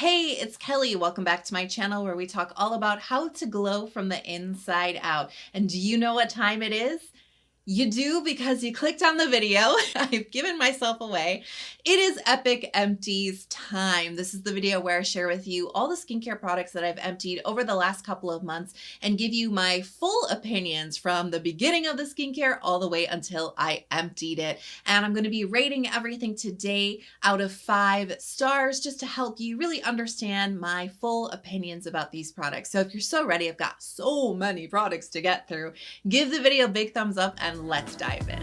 Hey, it's Kelly. Welcome back to my channel where we talk all about how to glow from the inside out. And do you know what time it is? You do because you clicked on the video. I've given myself away. It is Epic Empties time. This is the video where I share with you all the skincare products that I've emptied over the last couple of months and give you my full opinions from the beginning of the skincare all the way until I emptied it. And I'm going to be rating everything today out of 5 stars just to help you really understand my full opinions about these products. So if you're so ready, I've got so many products to get through. Give the video a big thumbs up and let's dive in.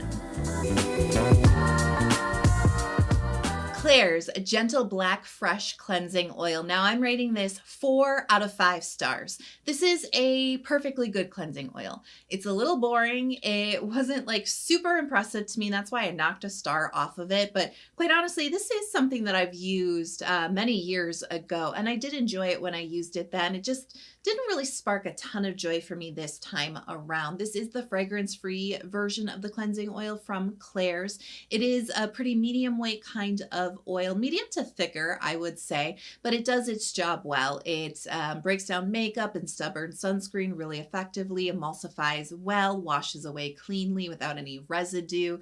Klairs Gentle Black Fresh Cleansing Oil. Now I'm rating this 4 out of 5 stars. This is a perfectly good cleansing oil. It's a little boring. It wasn't like super impressive to me. That's why I knocked a star off of it. But quite honestly, this is something that I've used many years ago. And I did enjoy it when I used it then. It just didn't really spark a ton of joy for me this time around. This is the fragrance-free version of the cleansing oil from Klairs. It is a pretty medium weight kind of oil, medium to thicker, I would say, but it does its job well. It breaks down makeup and stubborn sunscreen really effectively, emulsifies well, washes away cleanly without any residue.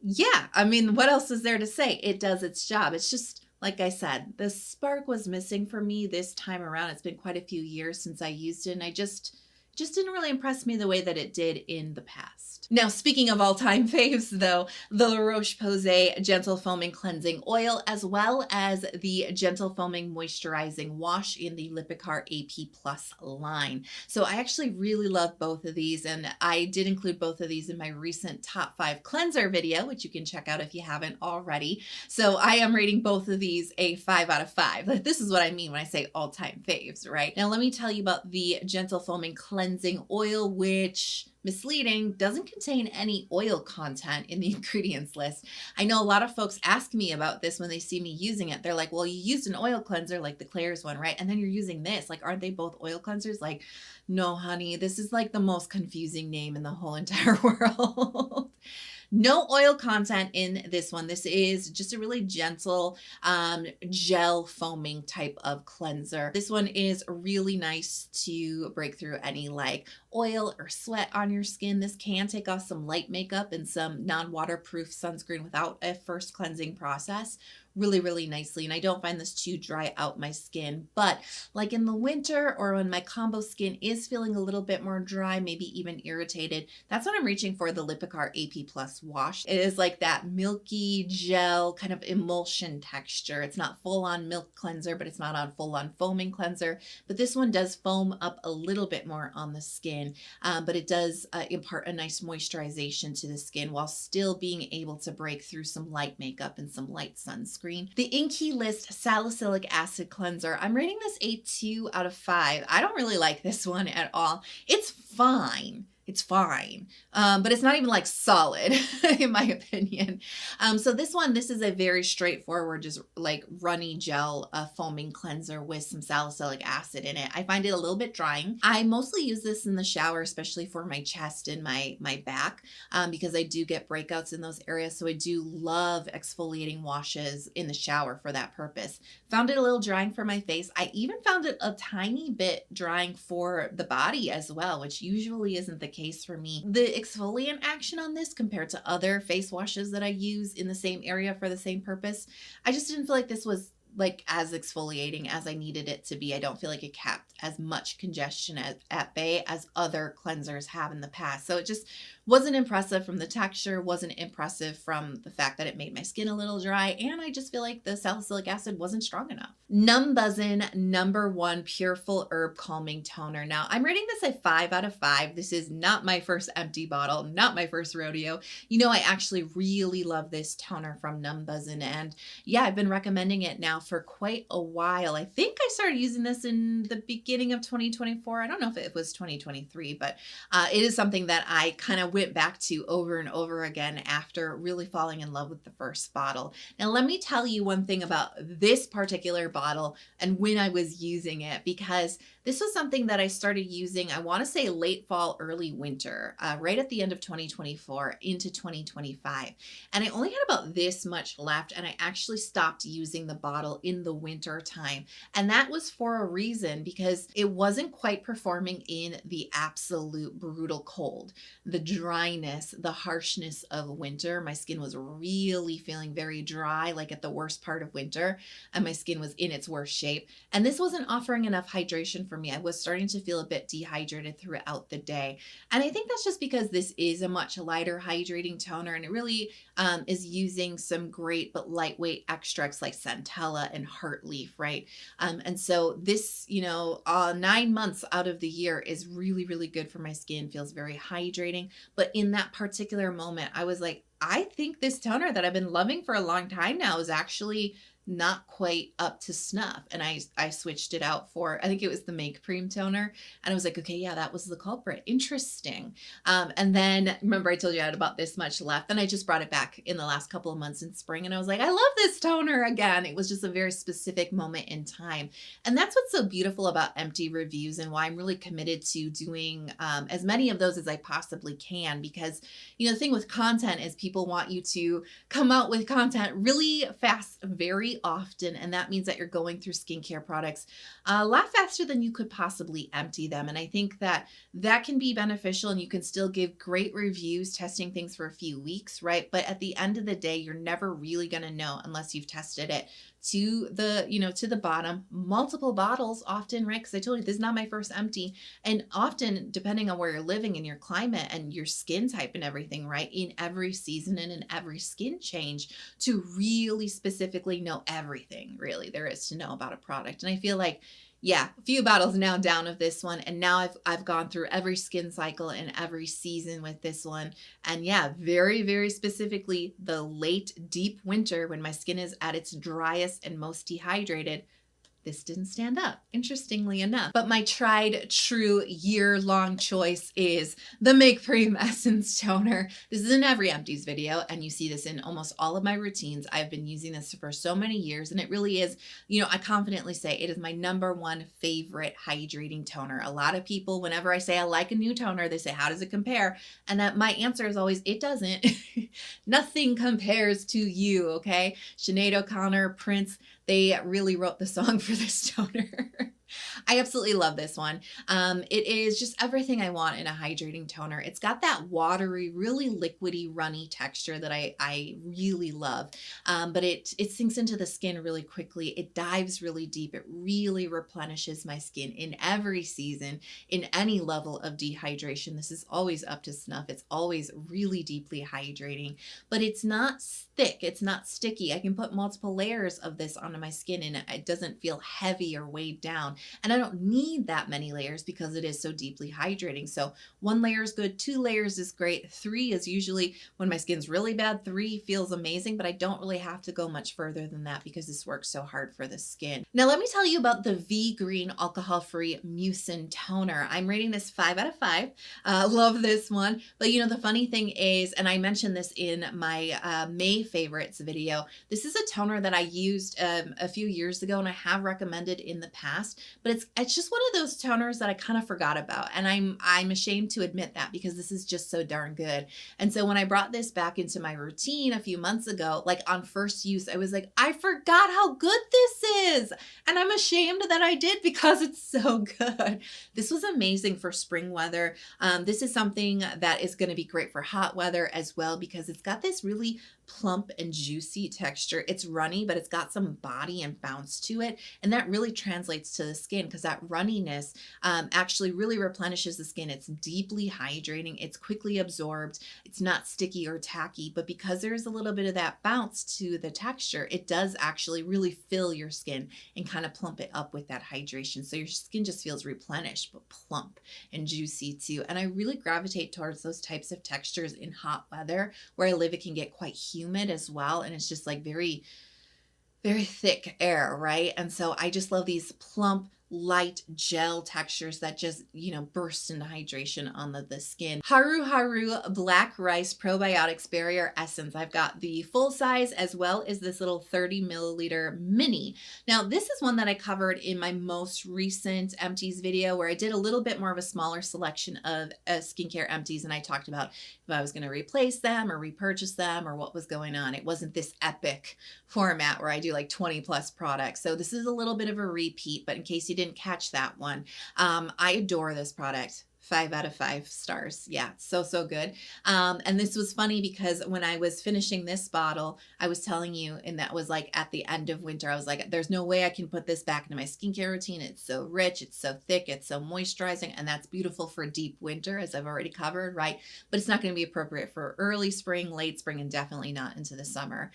Yeah, I mean, what else is there to say? It does its job. It's just, like I said, the spark was missing for me this time around. It's been quite a few years since I used it, and I just didn't really impress me the way that it did in the past. Now, speaking of all-time faves, though, the Roche-Posay Gentle Foaming Cleansing Oil, as well as the Gentle Foaming Moisturizing Wash in the Lipikar AP Plus line. So I actually really love both of these, and I did include both of these in my recent top 5 cleanser video, which you can check out if you haven't already. So I am rating both of these a 5 out of 5. This is what I mean when I say all-time faves, right? Now, let me tell you about the Gentle Foaming Cleansing Oil, which, misleading, doesn't contain any oil content in the ingredients list. I know a lot of folks ask me about this when they see me using it. They're like, well, you used an oil cleanser like the Klairs one, right? And then you're using this. Like, aren't they both oil cleansers? Like, no, honey, this is like the most confusing name in the whole entire world. No oil content in this one. This is just a really gentle gel foaming type of cleanser. This one is really nice to break through any like oil or sweat on your skin. This can take off some light makeup and some non-waterproof sunscreen without a first cleansing process really nicely. And I don't find this to dry out my skin, but like in the winter or when my combo skin is feeling a little bit more dry, maybe even irritated, that's when I'm reaching for the Lipikar AP Plus wash. It is like that milky gel kind of emulsion texture. It's not full on milk cleanser, but it's not on full on foaming cleanser. But this one does foam up a little bit more on the skin, but it does impart a nice moisturization to the skin while still being able to break through some light makeup and some light sunscreen. The Inkey List Salicylic Acid Cleanser. I'm rating this a 2 out of 5. I don't really like this one at all. It's fine. It's fine, but it's not even like solid in my opinion. So this is a very straightforward, just like runny gel foaming cleanser with some salicylic acid in it. I find it a little bit drying. I mostly use this in the shower, especially for my chest and my back, because I do get breakouts in those areas. So I do love exfoliating washes in the shower for that purpose. Found it a little drying for my face. I even found it a tiny bit drying for the body as well, which usually isn't the case for me. The exfoliant action on this compared to other face washes that I use in the same area for the same purpose, I just didn't feel like this was like as exfoliating as I needed it to be. I don't feel like it kept as much congestion at bay as other cleansers have in the past. So it just wasn't impressive from the texture, wasn't impressive from the fact that it made my skin a little dry, and I just feel like the salicylic acid wasn't strong enough. Numbuzin No. 1 Pure Full Herb Calming Toner. Now, I'm rating this a 5 out of 5. This is not my first empty bottle, not my first rodeo. You know, I actually really love this toner from Numbuzin, and yeah, I've been recommending it now for quite a while. I think I started using this in the beginning of 2024. I don't know if it was 2023, but it is something that I kind of went back to over and over again after really falling in love with the first bottle. Now, let me tell you one thing about this particular bottle and when I was using it, because this was something that I started using, I want to say late fall, early winter, right at the end of 2024 into 2025. And I only had about this much left, and I actually stopped using the bottle bottle in the winter time. And that was for a reason, because it wasn't quite performing in the absolute brutal cold, the dryness, the harshness of winter. My skin was really feeling very dry, like at the worst part of winter, and my skin was in its worst shape. And this wasn't offering enough hydration for me. I was starting to feel a bit dehydrated throughout the day. And I think that's just because this is a much lighter hydrating toner, and it really is using some great but lightweight extracts like centella and heart leaf, right? And so this, 9 months out of the year is really, really good for my skin, feels very hydrating. But in that particular moment, I was like, I think this toner that I've been loving for a long time now is actually not quite up to snuff. And I switched it out for, I think it was the Make Prem toner. And I was like, okay, yeah, that was the culprit. Interesting. And then remember I told you I had about this much left, and I just brought it back in the last couple of months in spring. And I was like, I love this toner again. It was just a very specific moment in time. And that's what's so beautiful about Empty reviews, and why I'm really committed to doing as many of those as I possibly can, because, the thing with content is people want you to come out with content really fast, very often, and that means that you're going through skincare products a lot faster than you could possibly empty them. And I think that can be beneficial, and you can still give great reviews testing things for a few weeks, right? But at the end of the day, you're never really going to know unless you've tested it to the bottom, multiple bottles often, right? Because I told you this is not my first empty. And often, depending on where you're living and your climate and your skin type and everything, right? In every season and in every skin change, to really specifically know everything really there is to know about a product. And I feel like, yeah, a few bottles now down of this one. And now I've gone through every skin cycle and every season with this one. And yeah, very, very specifically, the late deep winter when my skin is at its driest and most dehydrated, this didn't stand up, interestingly enough. But my tried true year-long choice is the Make Prem Essence Toner. This is in every Empties video, and you see this in almost all of my routines. I've been using this for so many years, and it really is, I confidently say it is my #1 favorite hydrating toner. A lot of people, whenever I say I like a new toner, they say, how does it compare? And that my answer is always, it doesn't. Nothing compares to you, okay? Sinead O'Connor, Prince, they really wrote the song for this toner. I absolutely love this one. It is just everything I want in a hydrating toner. It's got that watery, really liquidy, runny texture that I really love. But it sinks into the skin really quickly. It dives really deep. It really replenishes my skin in every season, in any level of dehydration. This is always up to snuff. It's always really deeply hydrating, but it's not thick. It's not sticky. I can put multiple layers of this onto my skin and it doesn't feel heavy or weighed down. And I don't need that many layers because it is so deeply hydrating. So 1 layer is good, 2 layers is great, 3 is usually when my skin's really bad. 3 feels amazing, but I don't really have to go much further than that because this works so hard for the skin. Now let me tell you about the Vegreen alcohol-free Mucin toner. I'm rating this 5 out of 5. Love this one. But the funny thing is, and I mentioned this in my May favorites video, this is a toner that I used a few years ago and I have recommended in the past. But it's just one of those toners that I kind of forgot about, and I'm ashamed to admit that because this is just so darn good. And so when I brought this back into my routine a few months ago, like on first use, I was like, I forgot how good this is, and I'm ashamed that I did because it's so good. This was amazing for spring weather. This is something that is going to be great for hot weather as well because it's got this really plump and juicy texture. It's runny, but it's got some body and bounce to it. And that really translates to the skin because that runniness actually really replenishes the skin. It's deeply hydrating. It's quickly absorbed. It's not sticky or tacky, but because there's a little bit of that bounce to the texture, it does actually really fill your skin and kind of plump it up with that hydration. So your skin just feels replenished, but plump and juicy too. And I really gravitate towards those types of textures in hot weather. Where I live, it can get quite humid as well, and it's just like very, very thick air, right? And so I just love these plump, light gel textures that just, you know, burst into hydration on the skin. Haruharu Black Rice Probiotics Barrier Essence. I've got the full size as well as this little 30 milliliter mini. Now, this is one that I covered in my most recent Empties video where I did a little bit more of a smaller selection of skincare empties, and I talked about if I was going to replace them or repurchase them or what was going on. It wasn't this epic format where I do like 20 plus products. So this is a little bit of a repeat, but in case you didn't catch that one, I adore this product. 5 out of 5 stars. Yeah, so good. And this was funny because when I was finishing this bottle, I was telling you, and that was like at the end of winter, I was like, there's no way I can put this back into my skincare routine. It's so rich, it's so thick, it's so moisturizing, and that's beautiful for deep winter, as I've already covered, right? But it's not going to be appropriate for early spring, late spring, and definitely not into the summer.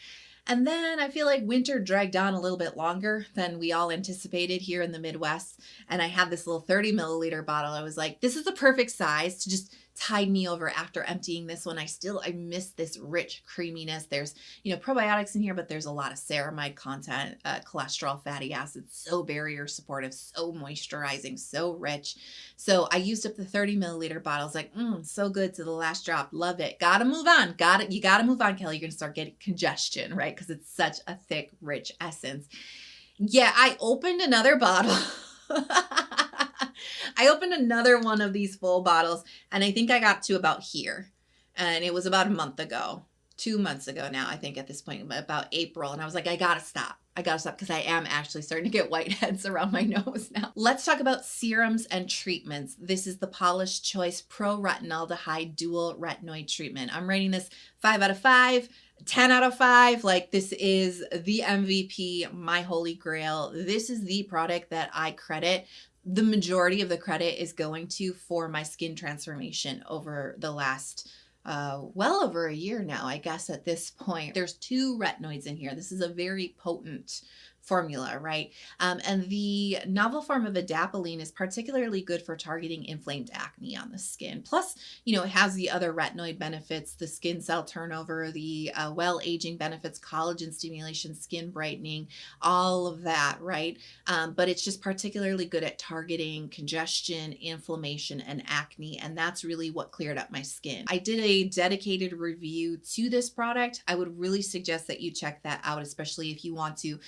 And then I feel like winter dragged on a little bit longer than we all anticipated here in the Midwest. And I had this little 30 milliliter bottle. I was like, this is the perfect size to just tide me over after emptying this one. I miss this rich creaminess. There's, you know, probiotics in here, but there's a lot of ceramide content, cholesterol, fatty acids, so barrier supportive, so moisturizing, so rich. So I used up the 30 milliliter bottle. I was like, so good to the last drop. Love it. Gotta move on. You gotta move on, Kelly. You're gonna start getting congestion, right? Because it's such a thick, rich essence. Yeah, I opened another bottle. I opened another one of these full bottles, and I think I got to about here, and it was about a month ago, 2 months ago now, I think at this point, about April. And I was like, I gotta stop because I am actually starting to get whiteheads around my nose now. Let's talk about serums and treatments. This is the Paula's Choice Pro Retinaldehyde Dual Retinoid Treatment. I'm rating this 5 out of 5. 10 out of 5. Like, this is the MVP, my holy grail. This is the product that I credit. The majority of the credit is going to for my skin transformation over the last well over a year now, I guess at this point. There's 2 retinoids in here. This is a very potent formula, right? And the novel form of adapalene is particularly good for targeting inflamed acne on the skin. Plus, you know, it has the other retinoid benefits, the skin cell turnover, the well-aging benefits, collagen stimulation, skin brightening, all of that, right? But it's just particularly good at targeting congestion, inflammation, and acne, and that's really what cleared up my skin. I did a dedicated review to this product. I would really suggest that you check that out, especially if you want to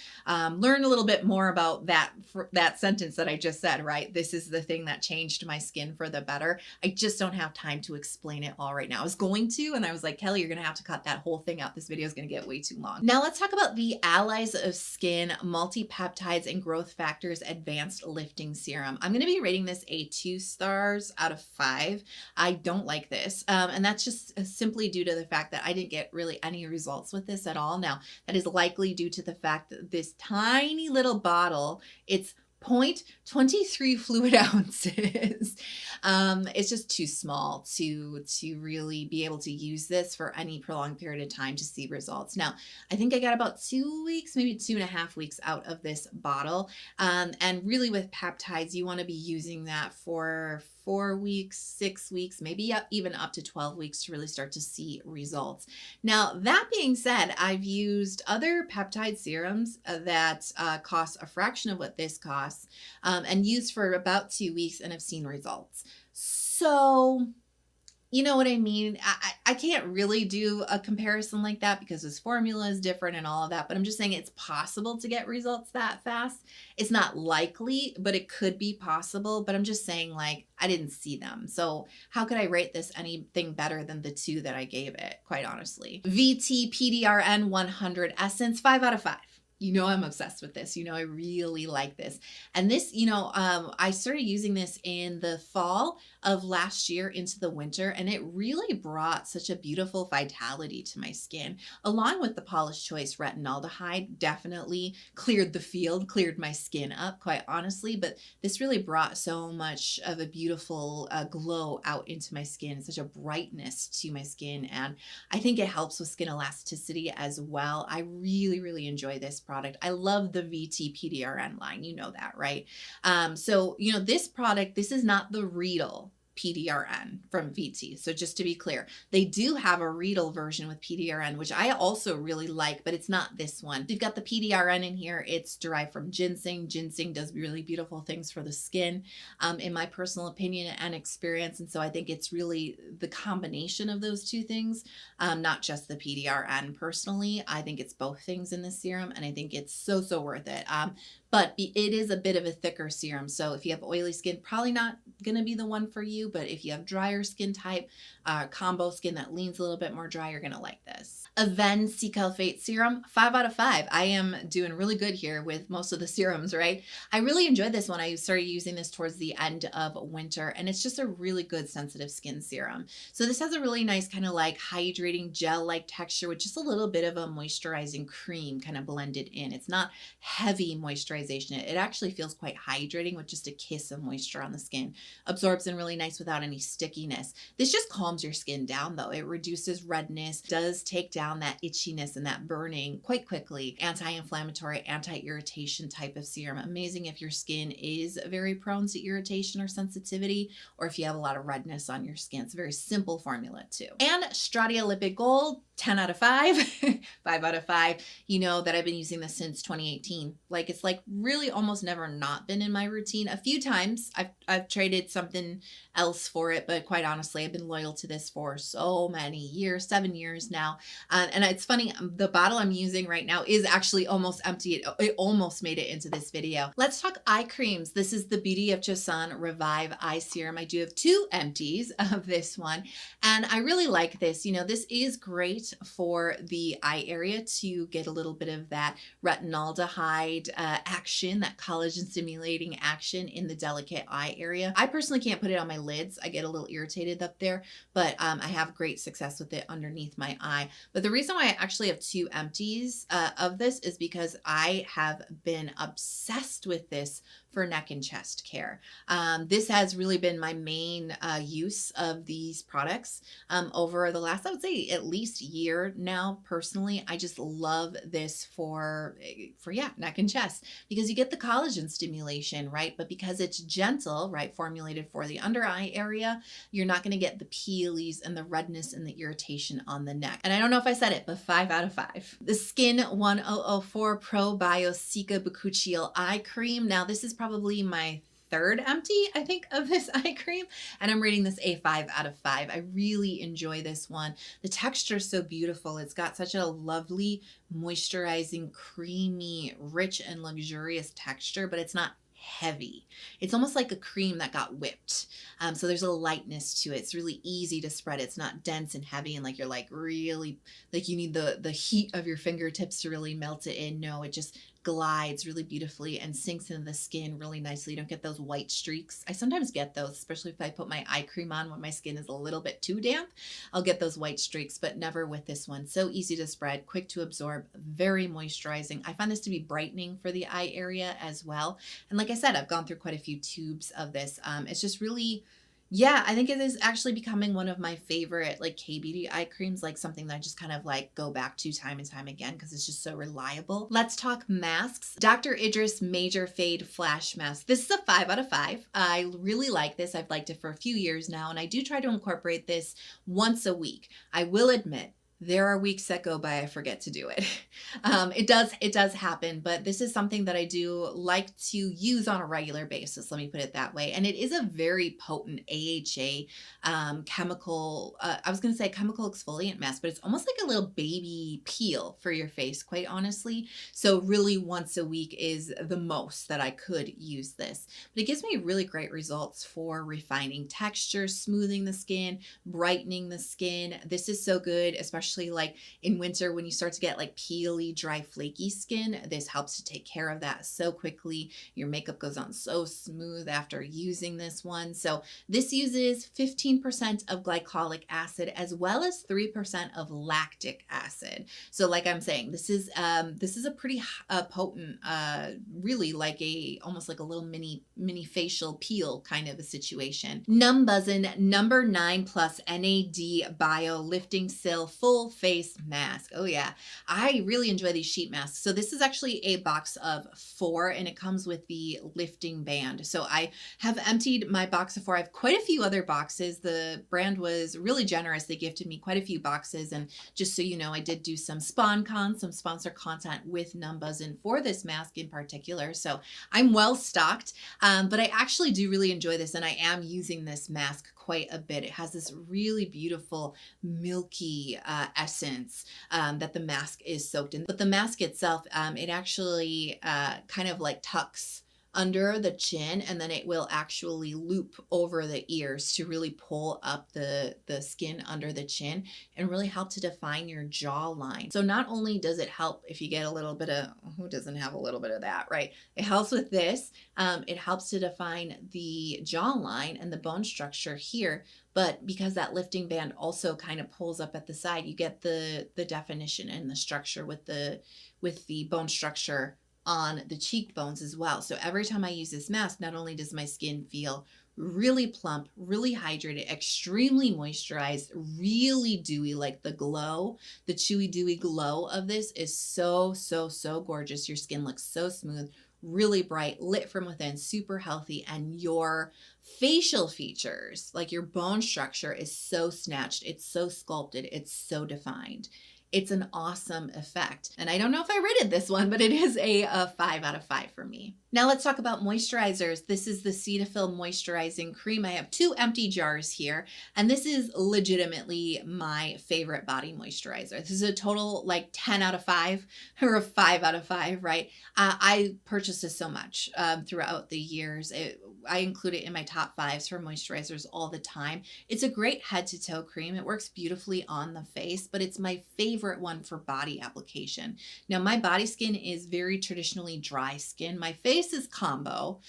learn a little bit more about that sentence that I just said, right? This is the thing that changed my skin for the better. I just don't have time to explain it all right now. I was going to, and I was like, Kelly, you're going to have to cut that whole thing out. This video is going to get way too long. Now let's talk about the Allies of Skin Multi-Peptides and Growth Factors Advanced Lifting Serum. I'm going to be rating this a 2 stars out of 5. I don't like this. And that's just simply due to the fact that I didn't get really any results with this at all. Now, that is likely due to the fact that this tiny little bottle, it's 0.23 fluid ounces. It's just too small to really be able to use this for any prolonged period of time to see results. Now, I think I got about 2 weeks, maybe 2.5 weeks out of this bottle. And really with peptides, you want to be using that for 4 weeks, 6 weeks, maybe even up to 12 weeks to really start to see results. Now, that being said, I've used other peptide serums that cost a fraction of what this costs and used for about 2 weeks and have seen results. So, you know what I mean? I can't really do a comparison like that because this formula is different and all of that, but I'm just saying it's possible to get results that fast. It's not likely, but it could be possible. But I'm just saying, like, I didn't see them. So how could I rate this anything better than the 2 that I gave it, quite honestly? VT PDRN 100 Essence, 5 out of 5. You know, I'm obsessed with this. You know, I really like this. And this, you know, I started using this in the fall of last year into the winter, and it really brought such a beautiful vitality to my skin, along with the Paula's Choice Retinaldehyde. Definitely cleared the field, cleared my skin up, quite honestly. But this really brought so much of a beautiful glow out into my skin, such a brightness to my skin. And I think it helps with skin elasticity as well. I really, really enjoy this product. I love the VT PDRN line. You know that, right? So, you know, this product, this is not the Riedel PDRN from VT. So just to be clear, they do have a Riedel version with PDRN, which I also really like, but it's not this one. You've got the PDRN in here. It's derived from ginseng. Ginseng does really beautiful things for the skin, in my personal opinion and experience. And so I think it's really the combination of those two things, not just the PDRN. Personally, I think it's both things in this serum, and I think it's so worth it. But it is a bit of a thicker serum. So if you have oily skin, probably not going to be the one for you. But if you have drier skin type, combo skin that leans a little bit more dry, you're going to like this. Avene Cicalfate Serum, 5 out of 5. I am doing really good here with most of the serums, right? I really enjoyed this one. I started using this towards the end of winter, and it's just a really good sensitive skin serum. So this has a really nice kind of like hydrating gel-like texture with just a little bit of a moisturizing cream kind of blended in. It's not heavy moisturization. It actually feels quite hydrating with just a kiss of moisture on the skin. Absorbs in really nice without any stickiness. This just calms your skin down though. It reduces redness, does take down that itchiness and that burning quite quickly. Anti-inflammatory, anti-irritation type of serum. Amazing if your skin is very prone to irritation or sensitivity, or if you have a lot of redness on your skin. It's a very simple formula too. And Stratia Lipid Gold, 10 out of 5, 5 out of 5. You know that I've been using this since 2018. Like it's like really almost never not been in my routine. A few times I've traded something else for it, but quite honestly, I've been loyal to this for so many years, 7 years now. And it's funny, the bottle I'm using right now is actually almost empty. It almost made it into this video. Let's talk eye creams. This is the Beauty of Joseon Revive Eye Serum. I do have 2 empties of this one, and I really like this. You know, this is great for the eye area to get a little bit of that retinaldehyde action, that collagen stimulating action in the delicate eye area. I personally can't put it on my lids. I get a little irritated up there, but I have great success with it underneath my eye. But the reason why I actually have 2 empties of this is because I have been obsessed with this for neck and chest care. This has really been my main use of these products over the last, I would say, at least year now. Personally, I just love this for neck and chest, because you get the collagen stimulation, right? But because it's gentle, right, formulated for the under eye area, you're not going to get the peelies and the redness and the irritation on the neck. And I don't know if I said it, but 5 out of 5. The Skin 1004 Probio Cica Bakuchiol Eye Cream. Now this is probably my 3rd empty, I think, of this eye cream, and I'm rating this a 5 out of 5. I really enjoy this one. The texture is so beautiful. It's got such a lovely, moisturizing, creamy, rich, and luxurious texture, but it's not heavy. It's almost like a cream that got whipped. So there's a lightness to it. It's really easy to spread. It's not dense and heavy and like you're like really, like you need the heat of your fingertips to really melt it in. No, it just glides really beautifully and sinks into the skin really nicely. You don't get those white streaks. I sometimes get those, especially if I put my eye cream on when my skin is a little bit too damp. I'll get those white streaks, but never with this one. So easy to spread, quick to absorb, very moisturizing. I find this to be brightening for the eye area as well. And like I said, I've gone through quite a few tubes of this. It's just really, yeah, I think it is actually becoming one of my favorite like K-beauty eye creams, like something that I just kind of like go back to time and time again because it's just so reliable. Let's talk masks. Dr. Idriss Major Fade Flash Mask. This is a 5 out of 5. I really like this. I've liked it for a few years now, and I do try to incorporate this once a week. I will admit, there are weeks that go by I forget to do it. It does happen, but this is something that I do like to use on a regular basis. Let me put it that way. And it is a very potent AHA chemical, I was going to say chemical exfoliant mask, but it's almost like a little baby peel for your face, quite honestly. So really once a week is the most that I could use this. But it gives me really great results for refining texture, smoothing the skin, brightening the skin. This is so good, especially like in winter when you start to get like peely, dry, flaky skin. This helps to take care of that so quickly. Your makeup goes on so smooth after using this one. So this uses 15% of glycolic acid as well as 3% of lactic acid. So like I'm saying, this is a pretty potent, really like almost like a little mini facial peel kind of a situation. Numbuzin No. 9 Plus NAD Bio Lifting-sil Full full face mask. Oh yeah, I really enjoy these sheet masks. So this is actually a box of 4 and it comes with the lifting band. So I have emptied my box of 4. I have quite a few other boxes. The brand was really generous. They gifted me quite a few boxes. And just so you know, I did do some some sponsor content with Numbuzin for this mask in particular. So I'm well stocked, but I actually do really enjoy this and I am using this mask quite a bit. It has this really beautiful milky essence that the mask is soaked in. But the mask itself, it actually kind of like tucks under the chin and then it will actually loop over the ears to really pull up the skin under the chin and really help to define your jawline. So not only does it help if you get a little bit of, who doesn't have a little bit of that, right? It helps with this. It helps to define the jawline and the bone structure here. But because that lifting band also kind of pulls up at the side, you get the definition and the structure with the bone structure on the cheekbones as well. So every time I use this mask, not only does my skin feel really plump, really hydrated, extremely moisturized, really dewy, like the glow, the chewy dewy glow of this is so, so, so gorgeous. Your skin looks so smooth, really bright, lit from within, super healthy, and your facial features, like your bone structure is so snatched, it's so sculpted, it's so defined. It's an awesome effect. And I don't know if I rated this one, but it is a 5 out of 5 for me. Now let's talk about moisturizers. This is the Cetaphil Moisturizing Cream. I have 2 empty jars here, and this is legitimately my favorite body moisturizer. This is a total like 10 out of 5 or a 5 out of 5, right? I purchased this so much throughout the years. I include it in my top 5s for moisturizers all the time. It's a great head to toe cream. It works beautifully on the face, but it's my favorite one for body application. Now my body skin is very traditionally dry skin. My face is combo.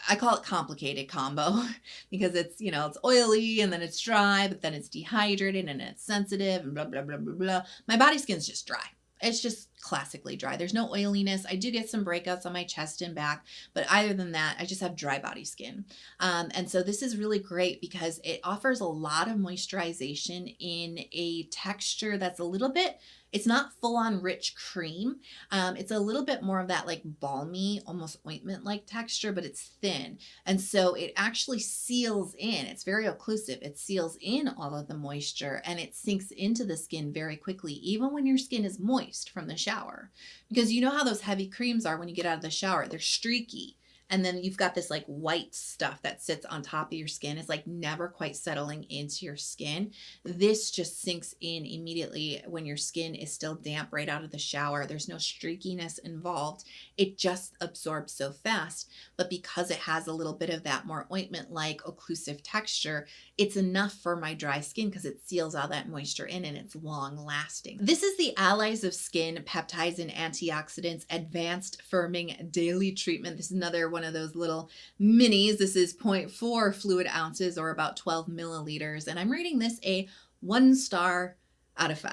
I call it complicated combo because it's, you know, it's oily and then it's dry, but then it's dehydrated and it's sensitive and blah, blah, blah, blah, blah. My body skin's just dry. It's just classically dry. There's no oiliness. I do get some breakouts on my chest and back, but other than that, I just have dry body skin. And so this is really great because it offers a lot of moisturization in a texture that's a little bit, it's not full on rich cream. It's a little bit more of that like balmy, almost ointment-like texture, but it's thin. And so it actually seals in. It's very occlusive. It seals in all of the moisture and it sinks into the skin very quickly, even when your skin is moist from the shower. Because you know how those heavy creams are when you get out of the shower, they're streaky. And then you've got this like white stuff that sits on top of your skin. It's like never quite settling into your skin. This just sinks in immediately when your skin is still damp right out of the shower. There's no streakiness involved. It just absorbs so fast. But because it has a little bit of that more ointment-like occlusive texture, it's enough for my dry skin because it seals all that moisture in and it's long lasting. This is the Allies of Skin Peptides and Antioxidants Advanced Firming Daily Treatment. This is another one of those little minis. This is 0.4 fluid ounces or about 12 milliliters. And I'm rating this a 1 star out of 5.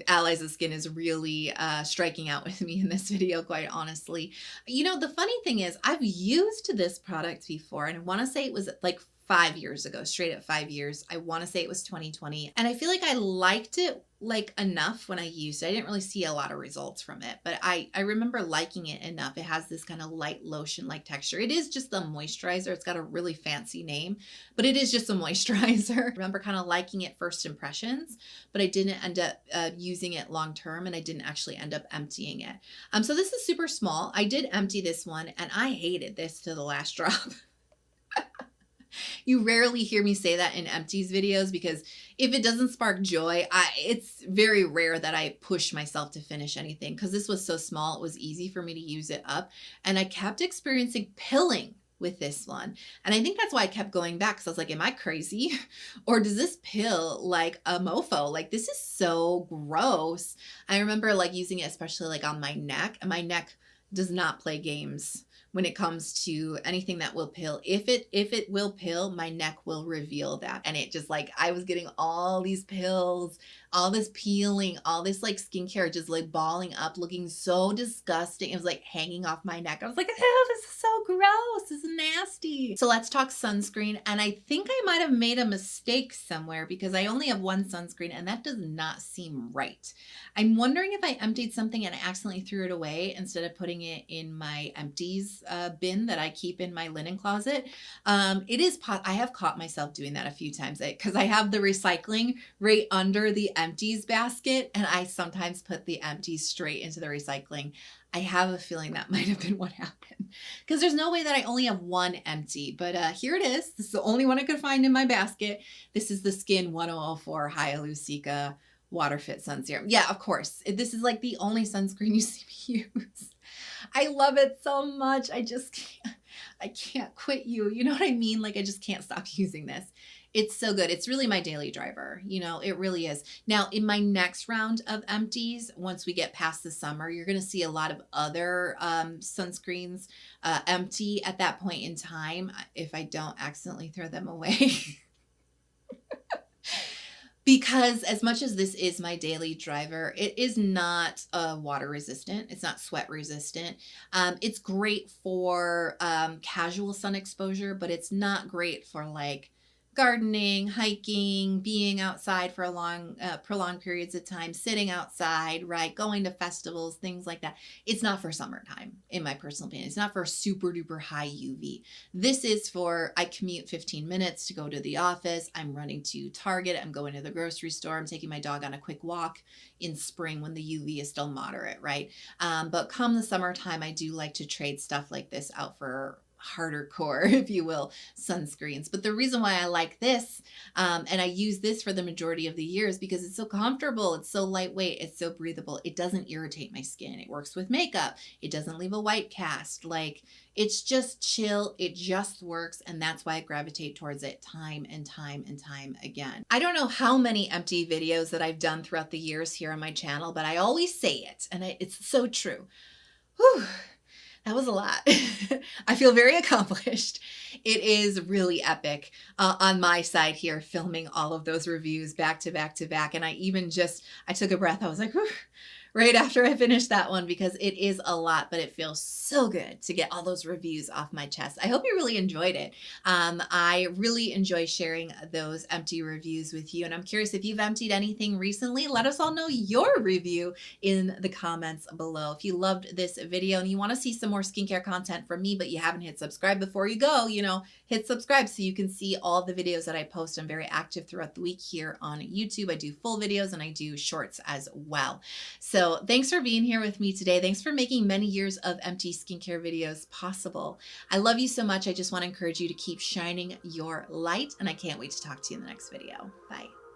Allies of Skin is really striking out with me in this video, quite honestly. You know, the funny thing is I've used this product before and I want to say it was like 5 years ago, straight at 5 years. I want to say it was 2020. And I feel like I liked it like enough when I used it. I didn't really see a lot of results from it, but I remember liking it enough. It has this kind of light lotion-like texture. It is just a moisturizer. It's got a really fancy name, but it is just a moisturizer. I remember kind of liking it first impressions, but I didn't end up using it long-term and I didn't actually end up emptying it. So this is super small. I did empty this one and I hated this to the last drop. You rarely hear me say that in Empties videos because if it doesn't spark joy, it's very rare that I push myself to finish anything because this was so small, it was easy for me to use it up. And I kept experiencing pilling with this one. And I think that's why I kept going back because I was like, am I crazy? Or does this pill like a mofo? Like this is so gross. I remember like using it especially like on my neck, and my neck does not play games when it comes to anything that will pill. If it will pill, my neck will reveal that. And it just like, I was getting all these pills all this peeling, all this like skincare just like balling up, looking so disgusting. It was like hanging off my neck. I was like, ew, this is so gross. This is nasty. So let's talk sunscreen. And I think I might have made a mistake somewhere because I only have one sunscreen and that does not seem right. I'm wondering if I emptied something and I accidentally threw it away instead of putting it in my empties bin that I keep in my linen closet. I have caught myself doing that a few times because I have the recycling right under the empties basket and I sometimes put the empties straight into the recycling. I have a feeling that might have been what happened because there's no way that I only have one empty, but here it is. This is the only one I could find in my basket. This is the Skin 1004 Hyaluronic Cica Water Fit Sun Serum. Yeah, of course. This is like the only sunscreen you see me use. I love it so much. I can't quit you. You know what I mean? Like I just can't stop using this. It's so good. It's really my daily driver. You know, it really is. Now in my next round of empties, once we get past the summer, you're going to see a lot of other sunscreens empty at that point in time if I don't accidentally throw them away. Because as much as this is my daily driver, it is not water resistant. It's not sweat resistant. It's great for casual sun exposure, but it's not great for like gardening, hiking, being outside for a long, prolonged periods of time, sitting outside, right? Going to festivals, things like that. It's not for summertime, in my personal opinion. It's not for super duper high UV. This is for, I commute 15 minutes to go to the office. I'm running to Target. I'm going to the grocery store. I'm taking my dog on a quick walk in spring when the UV is still moderate, right? But come the summertime, I do like to trade stuff like this out for harder core, if you will, sunscreens. But the reason why I like this, and I use this for the majority of the year, is because it's so comfortable, it's so lightweight, it's so breathable. It doesn't irritate my skin. It works with makeup. It doesn't leave a white cast. Like, it's just chill. It just works. And that's why I gravitate towards it time and time and time again. I don't know how many empty videos that I've done throughout the years here on my channel, but I always say it, and it's so true. Whew. That was a lot. I feel very accomplished. It is really epic on my side here, filming all of those reviews back to back to back. And I took a breath. I was like, whew, right after I finished that one, because it is a lot, but it feels so good to get all those reviews off my chest. I hope you really enjoyed it. I really enjoy sharing those empty reviews with you. And I'm curious if you've emptied anything recently. Let us all know your review in the comments below. If you loved this video and you want to see some more skincare content from me, but you haven't hit subscribe before you go, hit subscribe so you can see all the videos that I post. I'm very active throughout the week here on YouTube. I do full videos and I do shorts as well. So thanks for being here with me today. Thanks for making many years of empty skincare videos possible. I love you so much. I just want to encourage you to keep shining your light, and I can't wait to talk to you in the next video. Bye.